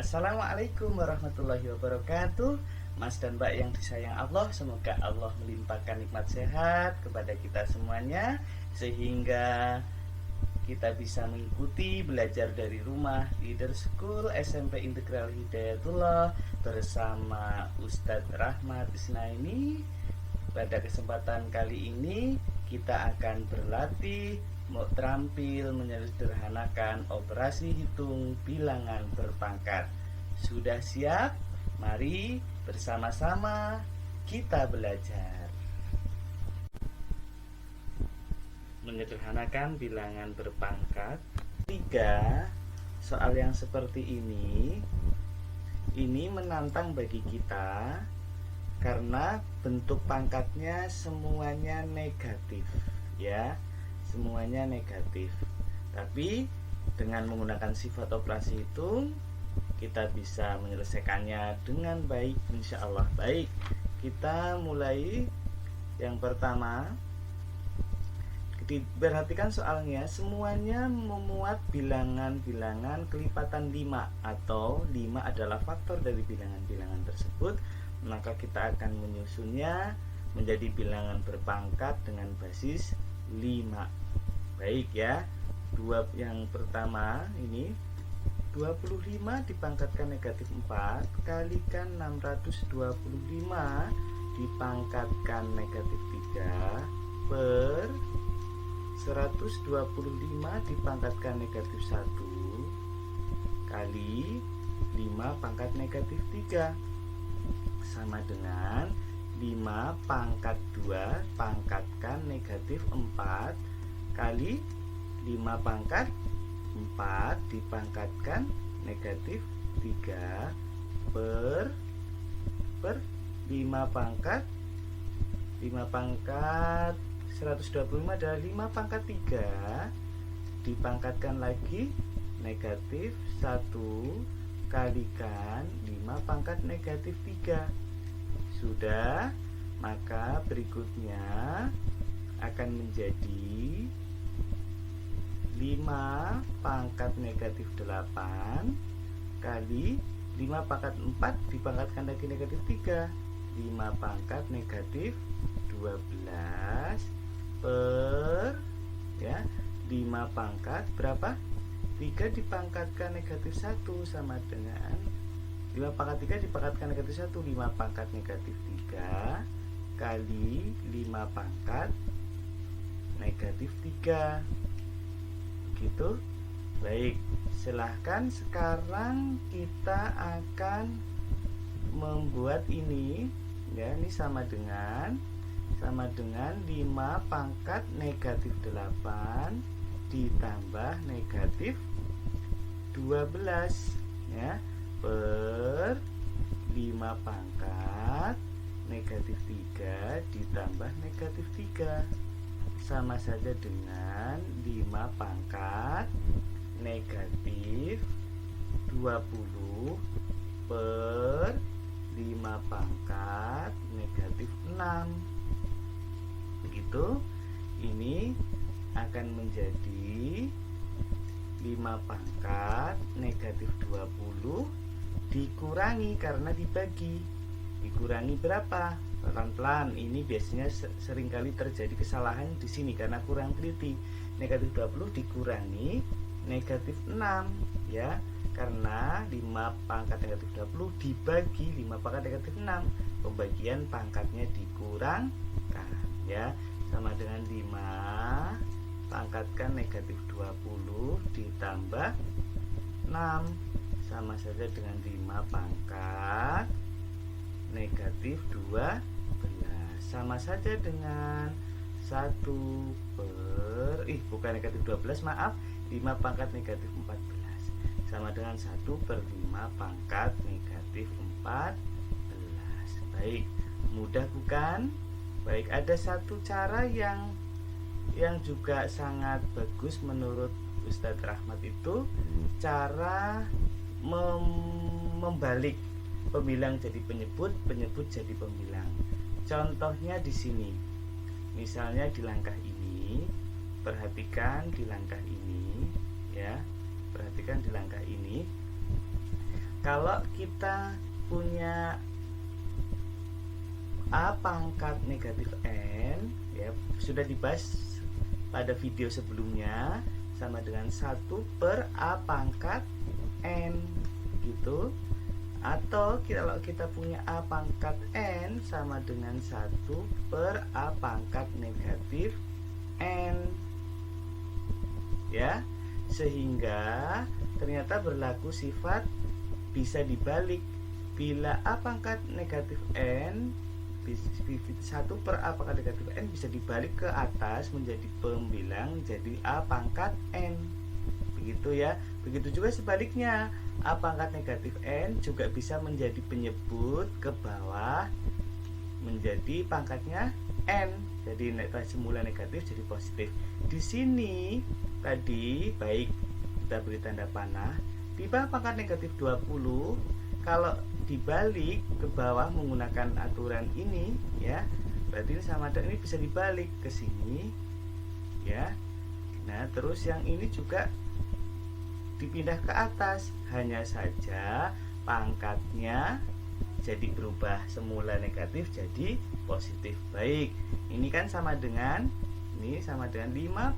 Assalamualaikum warahmatullahi wabarakatuh. Mas dan Mbak yang disayang Allah, semoga Allah melimpahkan nikmat sehat kepada kita semuanya, sehingga kita bisa mengikuti belajar dari rumah Leader School SMP Integral Hidayatullah bersama Ustadz Rahmat Isnaini. Pada kesempatan kali ini kita akan berlatih mau terampil menyederhanakan operasi hitung bilangan berpangkat. Sudah siap? Mari bersama-sama kita belajar menyederhanakan bilangan berpangkat. 3. Soal yang seperti ini menantang bagi kita karena bentuk pangkatnya semuanya negatif, ya. Semuanya negatif. Tapi dengan menggunakan sifat operasi hitung kita bisa menyelesaikannya dengan baik, insya Allah. Baik, kita mulai. Yang pertama, perhatikan soalnya, semuanya memuat bilangan-bilangan kelipatan 5, atau 5 adalah faktor dari bilangan-bilangan tersebut. Maka kita akan menyusunnya menjadi bilangan berpangkat dengan basis 5. Baik ya. Yang pertama ini 25 dipangkatkan negatif 4 kalikan 625 dipangkatkan negatif 3 per 125 dipangkatkan negatif 1 kali 5 pangkat negatif 3 sama dengan 5 pangkat 2 pangkatkan negatif 4 kali 5 pangkat 4 dipangkatkan negatif 3 per 5 pangkat 125 adalah 5 pangkat 3 dipangkatkan lagi negatif 1 kalikan 5 pangkat negatif 3. Sudah, maka berikutnya akan menjadi 5 pangkat negatif 8 kali 5 pangkat 4 dipangkatkan lagi negatif 3 5 pangkat negatif 12 per 5 pangkat berapa? 3 dipangkatkan negatif 1 sama dengan 5 pangkat 3 dipangkatkan negatif 1 5 pangkat negatif 3 kali 5 pangkat negatif 3. Begitu. Baik, silahkan sekarang kita akan membuat ini, ya. Ini sama dengan 5 pangkat negatif 8 ditambah negatif 12, ya, per 5 pangkat negatif 3 ditambah negatif 3 sama saja dengan 5 pangkat negatif 20 per 5 pangkat negatif 6. Begitu. Ini akan menjadi 5 pangkat negatif 20 dikurangi karena dibagi. Dikurangi berapa? Pelan-pelan. Ini biasanya seringkali terjadi kesalahan di sini karena kurang teliti. Negatif 20 dikurangi negatif 6, ya. Karena 5 pangkat negatif 20 dibagi 5 pangkat negatif 6. Pembagian pangkatnya dikurangkan, ya. Sama dengan 5 pangkatkan negatif 20 ditambah 6 sama saja dengan 5 pangkat negatif 12 sama saja dengan 1 per bukan negatif 12, maaf, 5 pangkat negatif 14 sama dengan 1 per 5 pangkat negatif 14. Baik, mudah bukan? Baik, ada satu cara yang juga sangat bagus menurut Ustadz Rahmat, itu cara membalik pembilang jadi penyebut, penyebut jadi pembilang. Contohnya di sini. Misalnya di langkah ini, perhatikan di langkah ini, ya. Perhatikan di langkah ini. Kalau kita punya A pangkat negatif N, ya sudah dibahas pada video sebelumnya, sama dengan 1 per A pangkat N gitu. Atau kalau kita punya A pangkat N sama dengan 1 per A pangkat negatif N, ya, sehingga ternyata berlaku sifat bisa dibalik. Bila A pangkat negatif N 1 per A pangkat negatif N bisa dibalik ke atas menjadi pembilang jadi A pangkat N, begitu ya. Begitu juga sebaliknya, A pangkat negatif N juga bisa menjadi penyebut ke bawah menjadi pangkatnya N, jadi semula negatif jadi positif. Di sini tadi baik kita beri tanda panah di bawah pangkat negatif 20, kalau dibalik ke bawah menggunakan aturan ini, ya, berarti ini sama dengan ini bisa dibalik ke sini, ya. Nah, terus yang ini juga dipindah ke atas, hanya saja pangkatnya jadi berubah, semula negatif jadi positif. Baik, ini kan sama dengan 5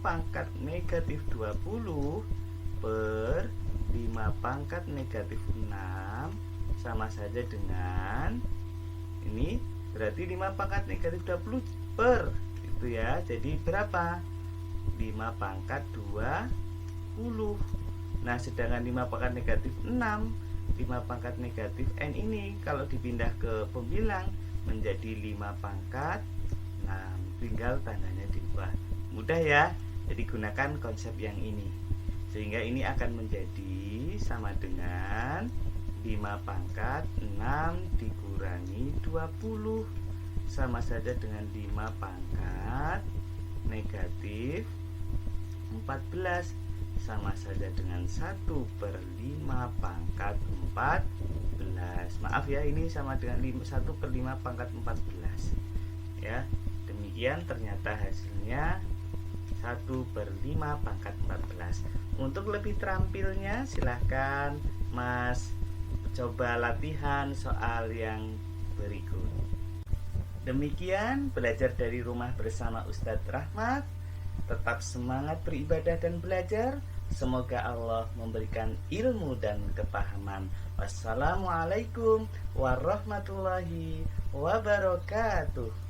pangkat negatif 20 per 5 pangkat negatif 6 sama saja dengan ini, berarti 5 pangkat negatif 20 per itu ya, jadi berapa? 5 pangkat 20. Nah, sedangkan 5 pangkat negatif 6, 5 pangkat negatif N ini kalau dipindah ke pembilang menjadi 5 pangkat 6, tinggal tandanya diubah. Mudah ya, jadi gunakan konsep yang ini, sehingga ini akan menjadi sama dengan 5 pangkat 6 dikurangi 20 sama saja dengan 5 pangkat negatif 14 sama saja dengan 1 per 5 pangkat 14. Maaf ya, ini sama dengan 1 per 5 pangkat 14 ya. Demikian ternyata hasilnya 1 per 5 pangkat 14. Untuk lebih terampilnya silahkan Mas coba latihan soal yang berikut. Demikian belajar dari rumah bersama Ustadz Rahmat. Tetap semangat beribadah dan belajar. Semoga Allah memberikan ilmu dan kepahaman. Wassalamualaikum warahmatullahi wabarakatuh.